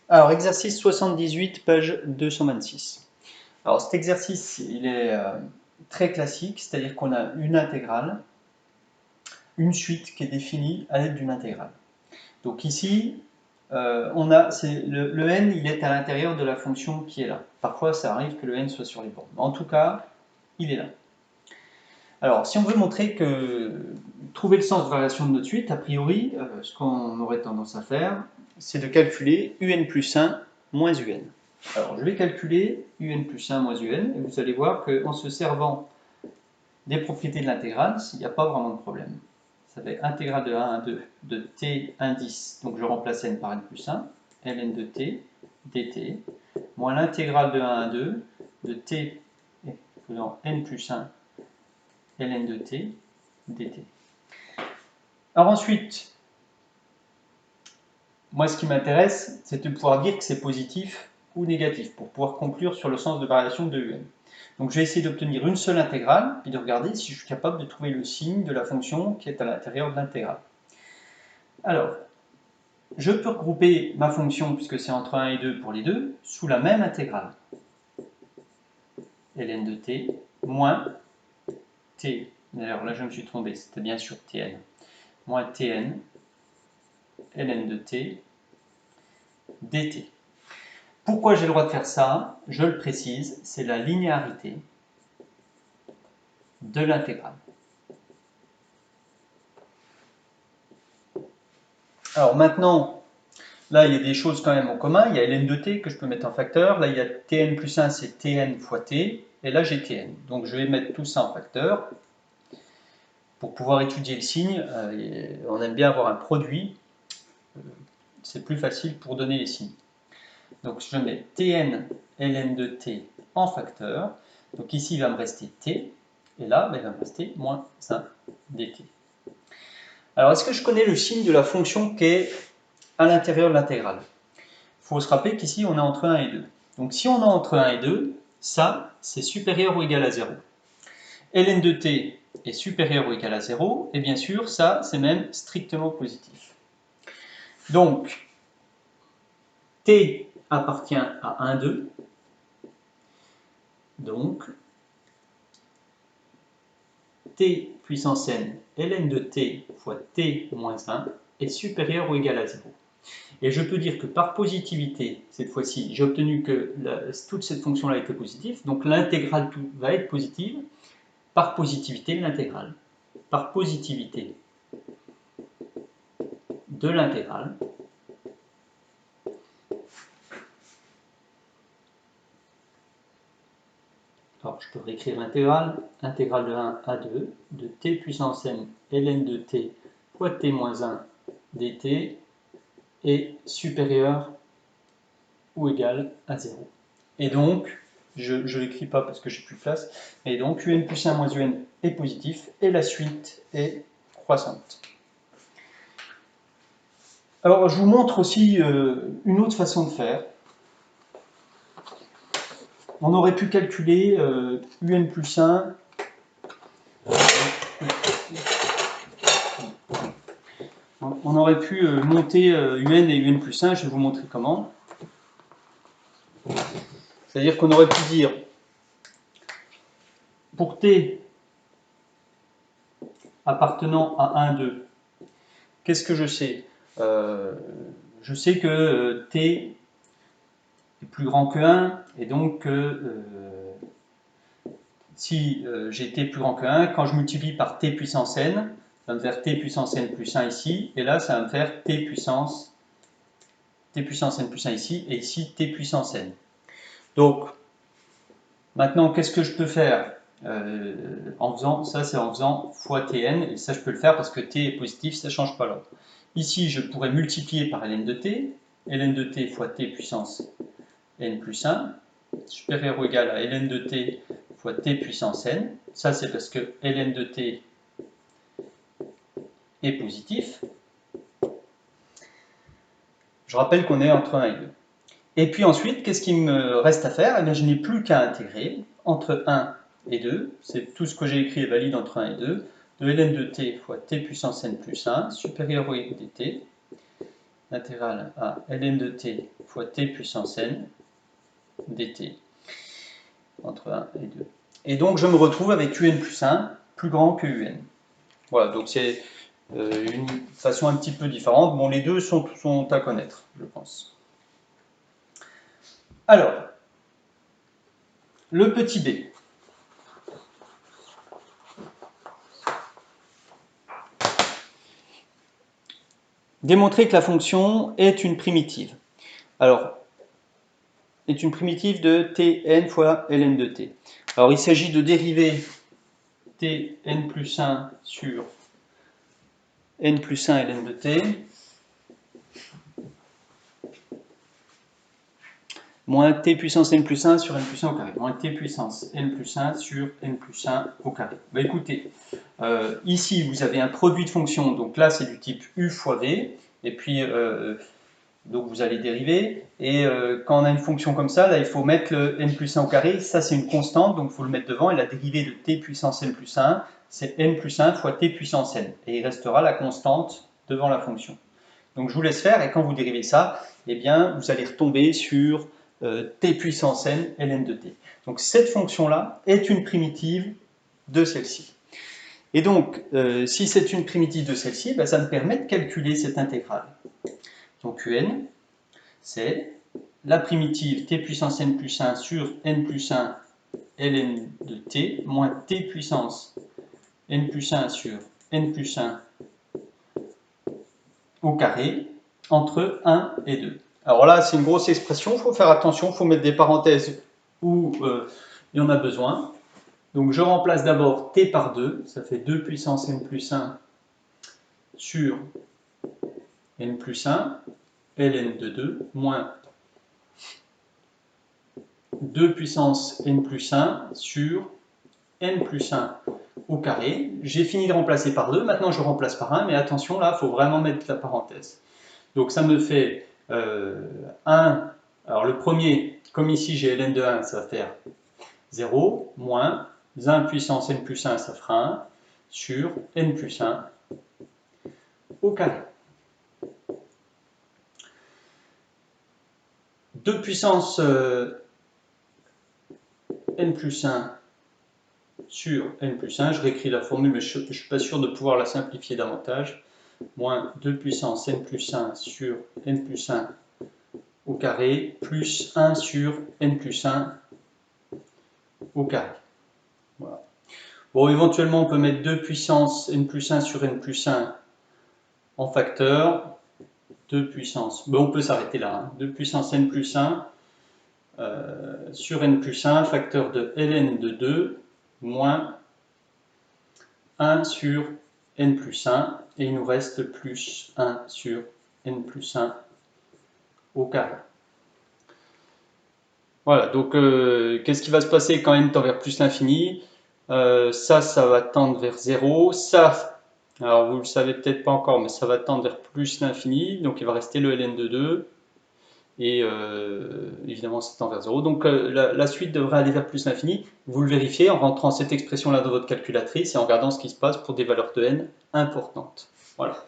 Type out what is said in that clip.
Alors, exercice 78, page 226. Alors, cet exercice, il est très classique, c'est-à-dire qu'on a une intégrale, une suite qui est définie à l'aide d'une intégrale. Donc ici, le n, il est à l'intérieur de la fonction qui est là. Parfois, ça arrive que le n soit sur les bords. Mais en tout cas, il est là. Alors, si on veut montrer que trouver le sens de variation de notre suite, a priori, ce qu'on aurait tendance à faire, c'est de calculer un plus 1 moins un. Alors, je vais calculer un plus 1 moins un, et vous allez voir qu'en se servant des propriétés de l'intégrale, il n'y a pas vraiment de problème. Ça fait intégrale de 1 à 2 de t indice, donc je remplace n par n plus 1, ln de t dt, moins l'intégrale de 1 à 2 de t dans n plus 1 ln de t dt. Alors ensuite, moi ce qui m'intéresse, c'est de pouvoir dire que c'est positif ou négatif, pour pouvoir conclure sur le sens de variation de un. Donc je vais essayer d'obtenir une seule intégrale, puis de regarder si je suis capable de trouver le signe de la fonction qui est à l'intérieur de l'intégrale. Alors, je peux regrouper ma fonction, puisque c'est entre 1 et 2 pour les deux, sous la même intégrale. ln de t moins t, d'ailleurs là je me suis trompé, c'était bien sûr tn, moins tn ln de t dt. Pourquoi j'ai le droit de faire ça? Je le précise, c'est la linéarité de l'intégrale. Alors maintenant, là il y a des choses quand même en commun, il y a ln de t que je peux mettre en facteur, là il y a tn plus 1 c'est tn fois t, et là j'ai tn. Donc je vais mettre tout ça en facteur. Pour pouvoir étudier le signe, on aime bien avoir un produit, c'est plus facile pour donner les signes. Donc je mets tn ln de t en facteur, donc ici il va me rester t, et là il va me rester moins 1 dt. Alors est-ce que je connais le signe de la fonction qui est à l'intérieur de l'intégrale? Il faut se rappeler qu'ici on est entre 1 et 2. Donc si on est entre 1 et 2, ça c'est supérieur ou égal à 0. ln de t est supérieur ou égal à 0, et bien sûr ça c'est même strictement positif. Donc t appartient à 1, 2, donc t puissance n ln de t fois t moins 1 est supérieur ou égal à 0. Et je peux dire que par positivité, cette fois-ci, j'ai obtenu que toute cette fonction-là était positive, donc l'intégrale va être positive, par positivité de l'intégrale. Par positivité de l'intégrale, alors je peux réécrire l'intégrale, intégrale de 1 à 2, de t puissance n ln de t fois t moins 1 dt est supérieur ou égal à 0. Et donc, je ne l'écris pas parce que j'ai plus de place, et donc un plus 1 moins un est positif, et la suite est croissante. Alors, je vous montre aussi une autre façon de faire. On aurait pu calculer un plus 1. On aurait pu monter un et un plus 1, je vais vous montrer comment. C'est-à-dire qu'on aurait pu dire, pour t appartenant à 1, 2, qu'est-ce que je sais? Je sais que t est plus grand que 1, et donc si j'ai t plus grand que 1, quand je multiplie par t puissance n, ça va me faire t puissance n plus 1 ici, et là ça va me faire t puissance n plus 1 ici, et ici t puissance n. Donc, maintenant, qu'est-ce que je peux faire en faisant, ça c'est en faisant fois tn, et ça je peux le faire parce que t est positif, ça ne change pas l'ordre. Ici, je pourrais multiplier par ln de t fois t puissance n plus 1, supérieur ou égal à ln de t fois t puissance n. Ça c'est parce que ln de t est positif. Je rappelle qu'on est entre 1 et 2. Et puis ensuite, qu'est-ce qu'il me reste à faire? Eh bien, je n'ai plus qu'à intégrer entre 1 et 2, c'est tout ce que j'ai écrit est valide entre 1 et 2, de ln de t fois t puissance n plus 1, supérieur au dt, intégrale à ln de t fois t puissance n dt entre 1 et 2. Et donc je me retrouve avec un plus 1 plus grand que un. Voilà, donc c'est une façon un petit peu différente. Bon, les deux sont à connaître, je pense. Alors, le petit b. Démontrer que la fonction est une primitive. Alors, est une primitive de tn fois ln de t. Alors, il s'agit de dériver tn plus 1 sur n plus 1 ln de t moins t puissance n plus 1 sur n plus 1 au carré, moins t puissance n plus 1 sur n plus 1 au carré. Bah, écoutez, ici vous avez un produit de fonction, donc là c'est du type u fois v, et puis donc vous allez dériver, et quand on a une fonction comme ça, là il faut mettre le n plus 1 au carré, ça c'est une constante, donc il faut le mettre devant, et la dérivée de t puissance n plus 1, c'est n plus 1 fois t puissance n, et il restera la constante devant la fonction. Donc je vous laisse faire, et quand vous dérivez ça, eh bien vous allez retomber sur t puissance n ln de t. Donc cette fonction-là est une primitive de celle-ci. Et donc, si c'est une primitive de celle-ci, ben, ça me permet de calculer cette intégrale. Donc un, c'est la primitive t puissance n plus 1 sur n plus 1 ln de t moins t puissance n plus 1 sur n plus 1 au carré entre 1 et 2. Alors là, c'est une grosse expression, il faut faire attention, il faut mettre des parenthèses où il y en a besoin. Donc je remplace d'abord t par 2, ça fait 2 puissance n plus 1 sur n plus 1, ln de 2, moins 2 puissance n plus 1 sur n plus 1 au carré. J'ai fini de remplacer par 2, maintenant je remplace par 1, mais attention, là, il faut vraiment mettre la parenthèse. Donc ça me fait 1, alors le premier, comme ici j'ai ln de 1, ça va faire 0, moins 1 puissance n plus 1, ça fera 1, sur n plus 1 au carré. 2 puissance n plus 1 sur n plus 1, je réécris la formule, mais je ne suis pas sûr de pouvoir la simplifier davantage, moins 2 puissance n plus 1 sur n plus 1 au carré, plus 1 sur n plus 1 au carré. Voilà. Bon, éventuellement, on peut mettre 2 puissance n plus 1 sur n plus 1 en facteur. 2 puissance, bon, on peut s'arrêter là, hein. 2 puissance n plus 1 sur n plus 1, facteur de ln de 2, moins 1 sur n plus 1, et il nous reste plus 1 sur n plus 1 au carré. Voilà, donc qu'est-ce qui va se passer quand n tend vers plus l'infini? Ça va tendre vers 0. Ça, alors vous ne le savez peut-être pas encore, mais ça va tendre vers plus l'infini. Donc il va rester le ln de 2. Et évidemment, ça tend vers 0. Donc la suite devrait aller vers plus l'infini. Vous le vérifiez en rentrant cette expression-là dans votre calculatrice et en regardant ce qui se passe pour des valeurs de n importantes. Voilà.